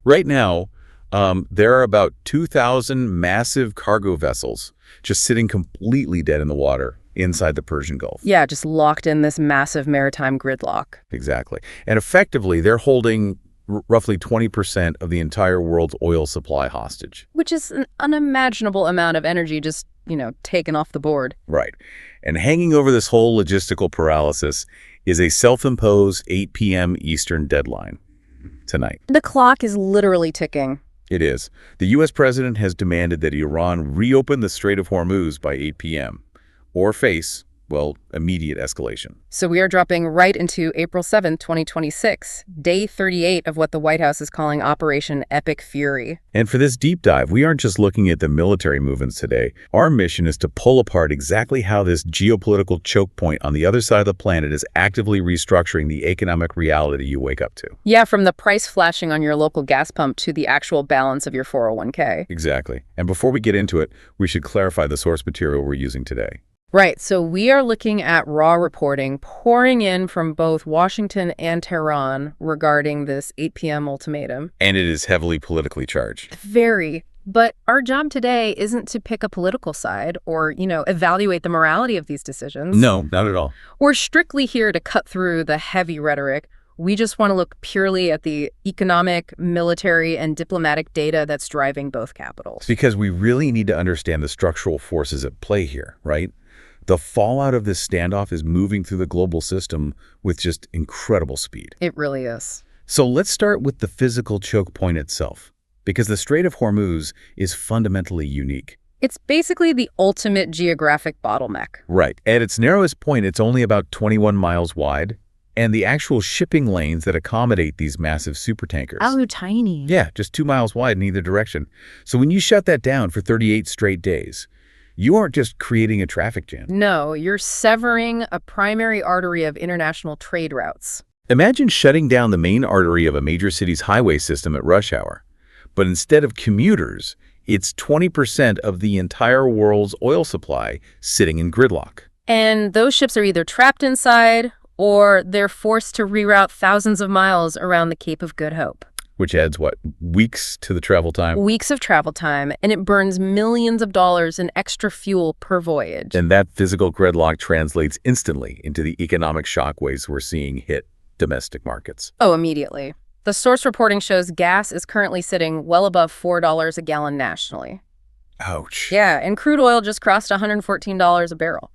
Right now, there are about 2,000 massive cargo vessels just sitting completely dead in the water inside the Persian Gulf. Yeah, just locked in this massive maritime gridlock. Exactly. And effectively, they're holding roughly 20% of the entire world's oil supply hostage. Which is an unimaginable amount of energy just, taken off the board. Right. And hanging over this whole logistical paralysis is a self-imposed 8 p.m. Eastern deadline tonight. The clock is literally ticking. It is. The U.S. president has demanded that Iran reopen the Strait of Hormuz by 8 p.m. or face, immediate escalation. So we are dropping right into April 7th, 2026, day 38 of what the White House is calling Operation Epic Fury. And for this deep dive, we aren't just looking at the military movements today. Our mission is to pull apart exactly how this geopolitical choke point on the other side of the planet is actively restructuring the economic reality you wake up to. Yeah, from the price flashing on your local gas pump to the actual balance of your 401k. Exactly. And before we get into it, we should clarify the source material we're using today. Right, so we are looking at raw reporting pouring in from both Washington and Tehran regarding this 8 p.m. ultimatum. And it is heavily politically charged. Very. But our job today isn't to pick a political side or, evaluate the morality of these decisions. No, not at all. We're strictly here to cut through the heavy rhetoric. We just want to look purely at the economic, military, and diplomatic data that's driving both capitals. Because we really need to understand the structural forces at play here, right? The fallout of this standoff is moving through the global system with just incredible speed. It really is. So let's start with the physical choke point itself, because the Strait of Hormuz is fundamentally unique. It's basically the ultimate geographic bottleneck. Right. At its narrowest point, it's only about 21 miles wide, and the actual shipping lanes that accommodate these massive supertankers. Oh, tiny. Yeah, just 2 miles wide in either direction. So when you shut that down for 38 straight days, you aren't just creating a traffic jam. No, you're severing a primary artery of international trade routes. Imagine shutting down the main artery of a major city's highway system at rush hour. But instead of commuters, it's 20% of the entire world's oil supply sitting in gridlock. And those ships are either trapped inside or they're forced to reroute thousands of miles around the Cape of Good Hope. Which adds, weeks to the travel time? Weeks of travel time, and it burns millions of dollars in extra fuel per voyage. And that physical gridlock translates instantly into the economic shockwaves we're seeing hit domestic markets. Oh, immediately. The source reporting shows gas is currently sitting well above $4 a gallon nationally. Ouch. Yeah, and crude oil just crossed $114 a barrel.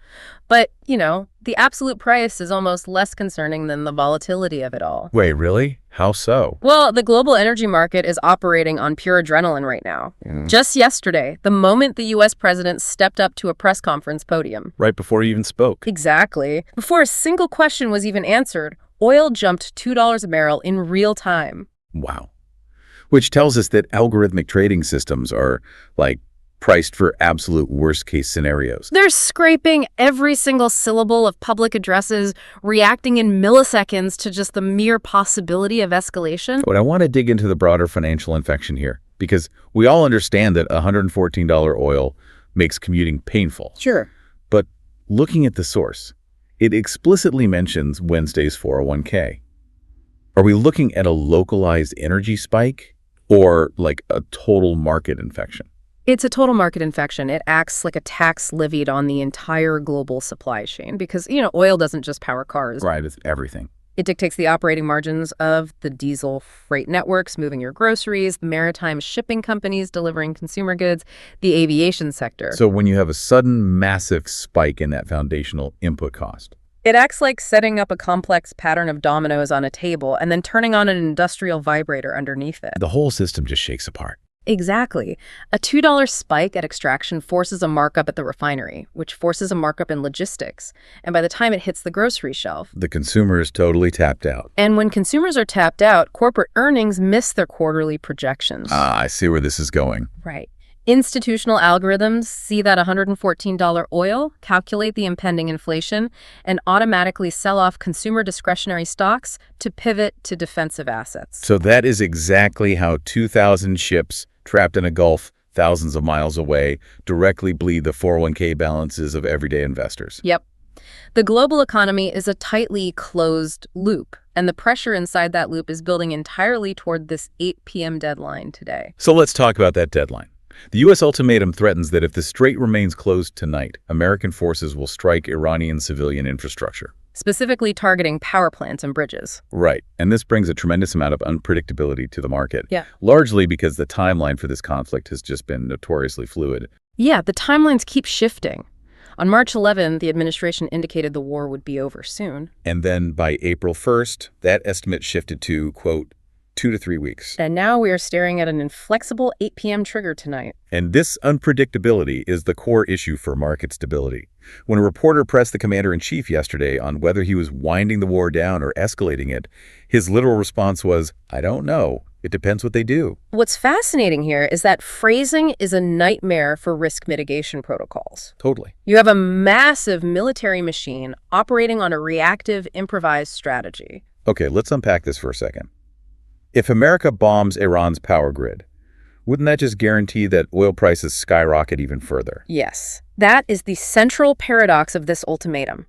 But, the absolute price is almost less concerning than the volatility of it all. Wait, really? How so? Well, the global energy market is operating on pure adrenaline right now. Just yesterday, the moment the U.S. president stepped up to a press conference podium. Right before he even spoke. Exactly. Before a single question was even answered, oil jumped $2 a barrel in real time. Wow. Which tells us that algorithmic trading systems are, priced for absolute worst-case scenarios. They're scraping every single syllable of public addresses, reacting in milliseconds to just the mere possibility of escalation. But I want to dig into the broader financial infection here, because we all understand that $114 oil makes commuting painful. Sure. But looking at the source, it explicitly mentions Wednesday's 401k. Are we looking at a localized energy spike or a total market infection? It's a total market infection. It acts like a tax levied on the entire global supply chain because, oil doesn't just power cars. Right, it's everything. It dictates the operating margins of the diesel freight networks moving your groceries, the maritime shipping companies delivering consumer goods, the aviation sector. So when you have a sudden massive spike in that foundational input cost, it acts like setting up a complex pattern of dominoes on a table and then turning on an industrial vibrator underneath it. the whole system just shakes apart. Exactly. A $2 spike at extraction forces a markup at the refinery, which forces a markup in logistics. And by the time it hits the grocery shelf, The consumer is totally tapped out. and when consumers are tapped out, corporate earnings miss their quarterly projections. I see where this is going. Right. Institutional algorithms see that $114 oil, calculate the impending inflation, and automatically sell off consumer discretionary stocks to pivot to defensive assets. So that is exactly how 2,000 ships trapped in a gulf thousands of miles away directly bleed the 401k balances of everyday investors. Yep. The global economy is a tightly closed loop, and the pressure inside that loop is building entirely toward this 8 p.m. deadline today. So let's talk about that deadline. The U.S. ultimatum threatens that if the strait remains closed tonight, American forces will strike Iranian civilian infrastructure. Specifically targeting power plants and bridges. Right, and this brings a tremendous amount of unpredictability to the market. Yeah. Largely because the timeline for this conflict has just been notoriously fluid. Yeah, the timelines keep shifting. On March 11, the administration indicated the war would be over soon. And then by April 1st, that estimate shifted to, quote, 2 to 3 weeks. And now we are staring at an inflexible 8 p.m. trigger tonight. And this unpredictability is the core issue for market stability. When a reporter pressed the commander-in-chief yesterday on whether he was winding the war down or escalating it, his literal response was, "I don't know. It depends what they do." What's fascinating here is that phrasing is a nightmare for risk mitigation protocols. Totally. You have a massive military machine operating on a reactive, improvised strategy. Okay, let's unpack this for a second. If America bombs Iran's power grid, wouldn't that just guarantee that oil prices skyrocket even further? Yes. That is the central paradox of this ultimatum.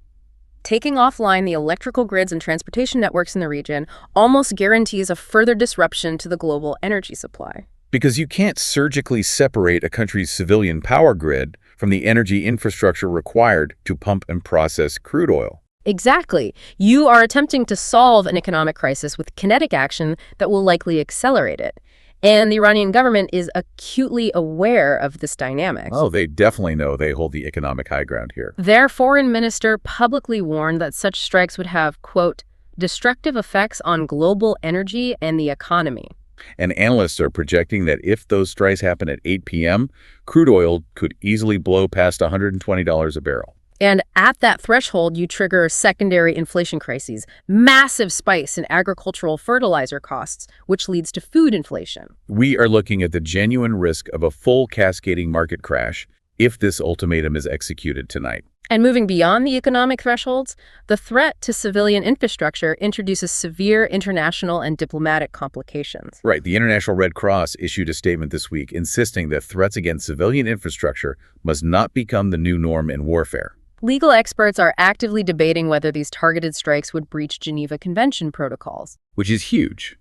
Taking offline the electrical grids and transportation networks in the region almost guarantees a further disruption to the global energy supply. Because you can't surgically separate a country's civilian power grid from the energy infrastructure required to pump and process crude oil. Exactly. You are attempting to solve an economic crisis with kinetic action that will likely accelerate it. And the Iranian government is acutely aware of this dynamic. Oh, they definitely know they hold the economic high ground here. Their foreign minister publicly warned that such strikes would have, quote, destructive effects on global energy and the economy. And analysts are projecting that if those strikes happen at 8 p.m., crude oil could easily blow past $120 a barrel. And at that threshold, you trigger secondary inflation crises, massive spikes in agricultural fertilizer costs, which leads to food inflation. We are looking at the genuine risk of a full cascading market crash if this ultimatum is executed tonight. And moving beyond the economic thresholds, the threat to civilian infrastructure introduces severe international and diplomatic complications. Right. The International Red Cross issued a statement this week insisting that threats against civilian infrastructure must not become the new norm in warfare. Legal experts are actively debating whether these targeted strikes would breach Geneva Convention protocols. Which is huge.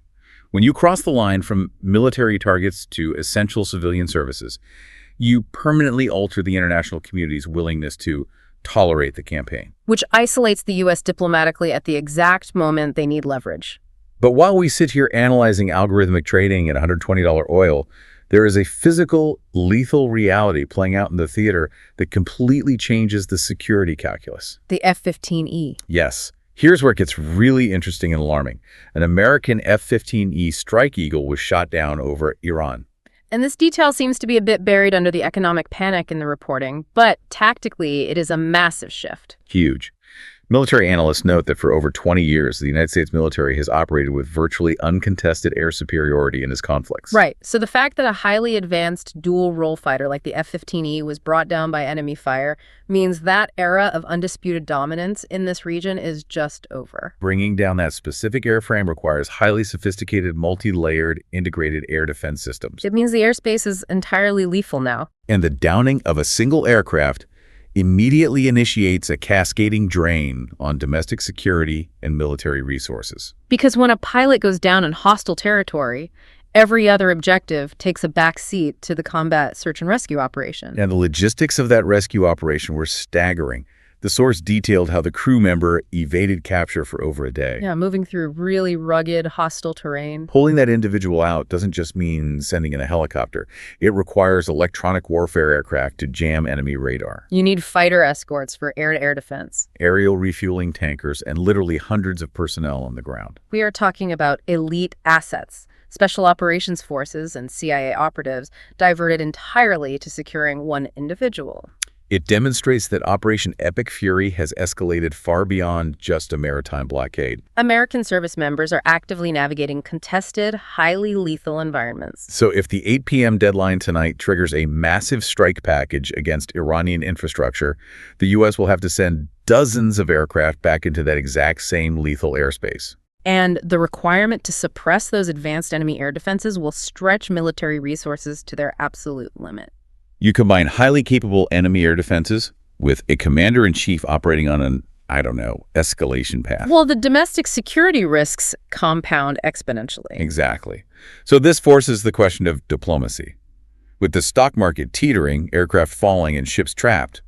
When you cross the line from military targets to essential civilian services, you permanently alter the international community's willingness to tolerate the campaign. Which isolates the U.S. diplomatically at the exact moment they need leverage. But while we sit here analyzing algorithmic trading at $120 oil, there is a physical, lethal reality playing out in the theater that completely changes the security calculus. The F-15E. Yes. Here's where it gets really interesting and alarming. An American F-15E Strike Eagle was shot down over Iran. And this detail seems to be a bit buried under the economic panic in the reporting, but tactically, it is a massive shift. Huge. Military analysts note that for over 20 years, the United States military has operated with virtually uncontested air superiority in its conflicts. Right. So the fact that a highly advanced dual-role fighter like the F-15E was brought down by enemy fire means that era of undisputed dominance in this region is just over. Bringing down that specific airframe requires highly sophisticated, multi-layered, integrated air defense systems. It means the airspace is entirely lethal now. And the downing of a single aircraft immediately initiates a cascading drain on domestic security and military resources. Because when a pilot goes down in hostile territory, every other objective takes a back seat to the combat search and rescue operation. And the logistics of that rescue operation were staggering. The source detailed how the crew member evaded capture for over a day. Yeah, moving through really rugged, hostile terrain. Pulling that individual out doesn't just mean sending in a helicopter. It requires electronic warfare aircraft to jam enemy radar. You need fighter escorts for air-to-air defense. Aerial refueling tankers and literally hundreds of personnel on the ground. We are talking about elite assets. Special operations forces and CIA operatives diverted entirely to securing one individual. It demonstrates that Operation Epic Fury has escalated far beyond just a maritime blockade. American service members are actively navigating contested, highly lethal environments. So if the 8 p.m. deadline tonight triggers a massive strike package against Iranian infrastructure, the U.S. will have to send dozens of aircraft back into that exact same lethal airspace. And the requirement to suppress those advanced enemy air defenses will stretch military resources to their absolute limit. You combine highly capable enemy air defenses with a commander-in-chief operating on an, I don't know, escalation path. Well, the domestic security risks compound exponentially. Exactly. So this forces the question of diplomacy. With the stock market teetering, aircraft falling, and ships trapped,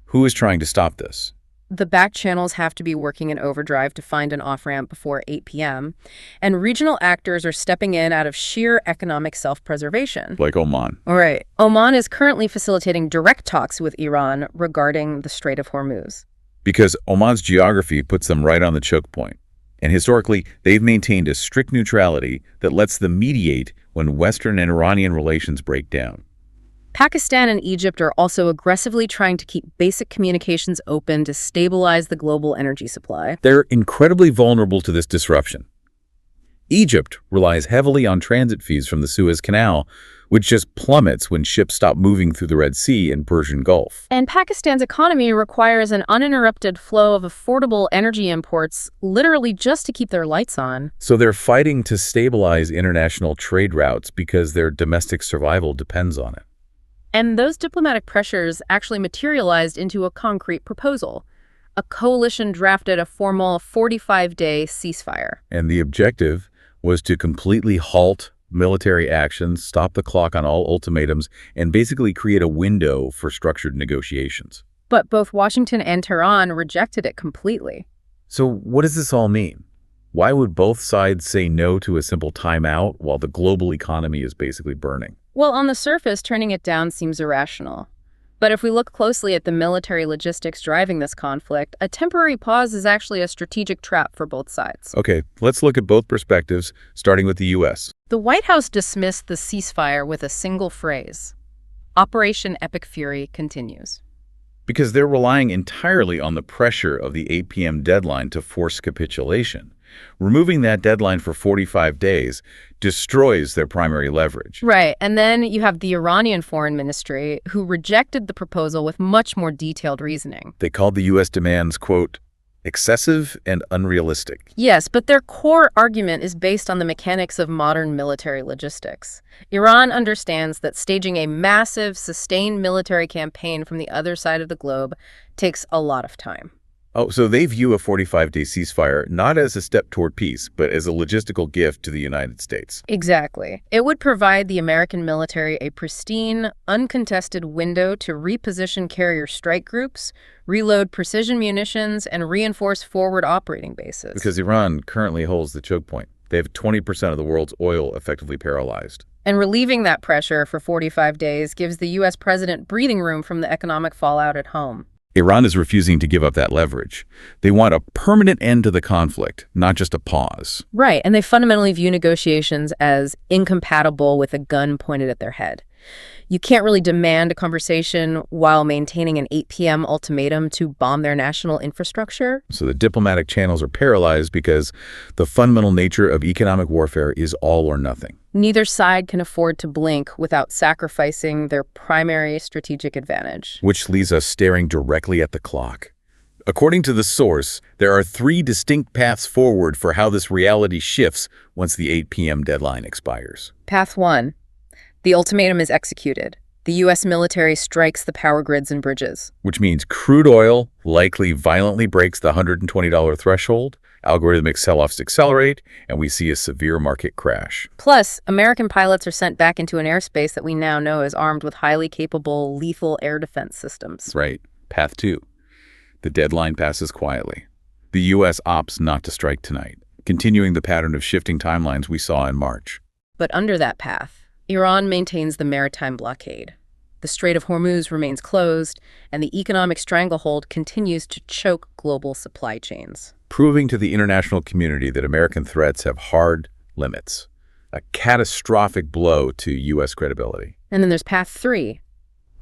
who is trying to stop this? The back channels have to be working in overdrive to find an off-ramp before 8 p.m., and regional actors are stepping in out of sheer economic self-preservation. Like Oman. All right. Oman is currently facilitating direct talks with Iran regarding the Strait of Hormuz. Because Oman's geography puts them right on the choke point. And historically, they've maintained a strict neutrality that lets them mediate when Western and Iranian relations break down. Pakistan and Egypt are also aggressively trying to keep basic communications open to stabilize the global energy supply. They're incredibly vulnerable to this disruption. Egypt relies heavily on transit fees from the Suez Canal, which just plummets when ships stop moving through the Red Sea and Persian Gulf. And Pakistan's economy requires an uninterrupted flow of affordable energy imports, literally just to keep their lights on. So they're fighting to stabilize international trade routes because their domestic survival depends on it. And those diplomatic pressures actually materialized into a concrete proposal. A coalition drafted a formal 45-day ceasefire. And the objective was to completely halt military actions, stop the clock on all ultimatums, and basically create a window for structured negotiations. But both Washington and Tehran rejected it completely. So what does this all mean? Why would both sides say no to a simple timeout while the global economy is basically burning? Well, on the surface, turning it down seems irrational. But if we look closely at the military logistics driving this conflict, a temporary pause is actually a strategic trap for both sides. Okay, let's look at both perspectives, starting with the U.S. The White House dismissed the ceasefire with a single phrase: Operation Epic Fury continues. Because they're relying entirely on the pressure of the 8 p.m. deadline to force capitulation. Removing that deadline for 45 days destroys their primary leverage. Right, and then you have the Iranian Foreign Ministry, who rejected the proposal with much more detailed reasoning. They called the U.S. demands, quote, excessive and unrealistic. Yes, but their core argument is based on the mechanics of modern military logistics. Iran understands that staging a massive, sustained military campaign from the other side of the globe takes a lot of time. Oh, so they view a 45-day ceasefire not as a step toward peace, but as a logistical gift to the United States. Exactly. It would provide the American military a pristine, uncontested window to reposition carrier strike groups, reload precision munitions, and reinforce forward operating bases. Because Iran currently holds the choke point. They have 20% of the world's oil effectively paralyzed. And relieving that pressure for 45 days gives the U.S. president breathing room from the economic fallout at home. Iran is refusing to give up that leverage. They want a permanent end to the conflict, not just a pause. Right, and they fundamentally view negotiations as incompatible with a gun pointed at their head. You can't really demand a conversation while maintaining an 8 p.m. ultimatum to bomb their national infrastructure. So the diplomatic channels are paralyzed because the fundamental nature of economic warfare is all or nothing. Neither side can afford to blink without sacrificing their primary strategic advantage. Which leaves us staring directly at the clock. According to the source, there are 3 distinct paths forward for how this reality shifts once the 8 p.m. deadline expires. Path 1. The ultimatum is executed. The U.S. military strikes the power grids and bridges. Which means crude oil likely violently breaks the $120 threshold, algorithmic sell-offs accelerate, and we see a severe market crash. Plus, American pilots are sent back into an airspace that we now know is armed with highly capable, lethal air defense systems. Right. Path 2. The deadline passes quietly. The U.S. opts not to strike tonight, continuing the pattern of shifting timelines we saw in March. But under that path, Iran maintains the maritime blockade. The Strait of Hormuz remains closed, and the economic stranglehold continues to choke global supply chains. Proving to the international community that American threats have hard limits. A catastrophic blow to U.S. credibility. And then there's Path 3.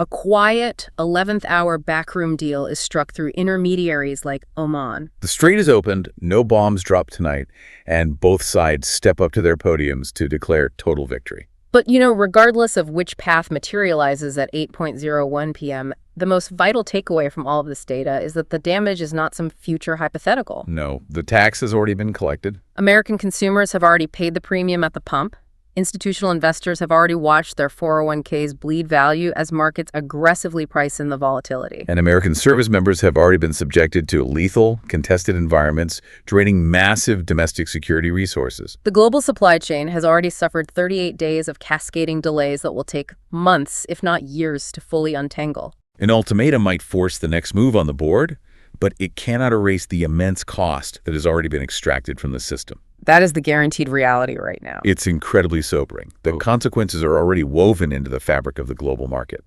A quiet, 11th-hour backroom deal is struck through intermediaries like Oman. The strait is opened, no bombs dropped tonight, and both sides step up to their podiums to declare total victory. But, regardless of which path materializes at 8:01 p.m., the most vital takeaway from all of this data is that the damage is not some future hypothetical. No, the tax has already been collected. American consumers have already paid the premium at the pump. Institutional investors have already watched their 401ks bleed value as markets aggressively price in the volatility. And American service members have already been subjected to lethal, contested environments, draining massive domestic security resources. The global supply chain has already suffered 38 days of cascading delays that will take months, if not years, to fully untangle. An ultimatum might force the next move on the board, but it cannot erase the immense cost that has already been extracted from the system. That is the guaranteed reality right now. It's incredibly sobering. The consequences are already woven into the fabric of the global market.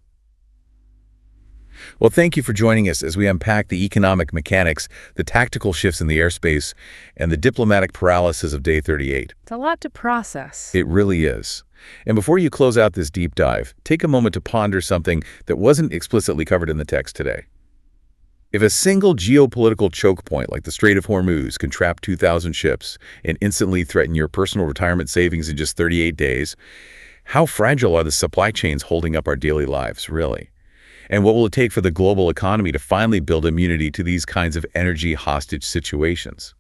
Well, thank you for joining us as we unpack the economic mechanics, the tactical shifts in the airspace, and the diplomatic paralysis of Day 38. It's a lot to process. It really is. And before you close out this deep dive, take a moment to ponder something that wasn't explicitly covered in the text today. If a single geopolitical choke point like the Strait of Hormuz can trap 2,000 ships and instantly threaten your personal retirement savings in just 38 days, how fragile are the supply chains holding up our daily lives, really? And what will it take for the global economy to finally build immunity to these kinds of energy hostage situations?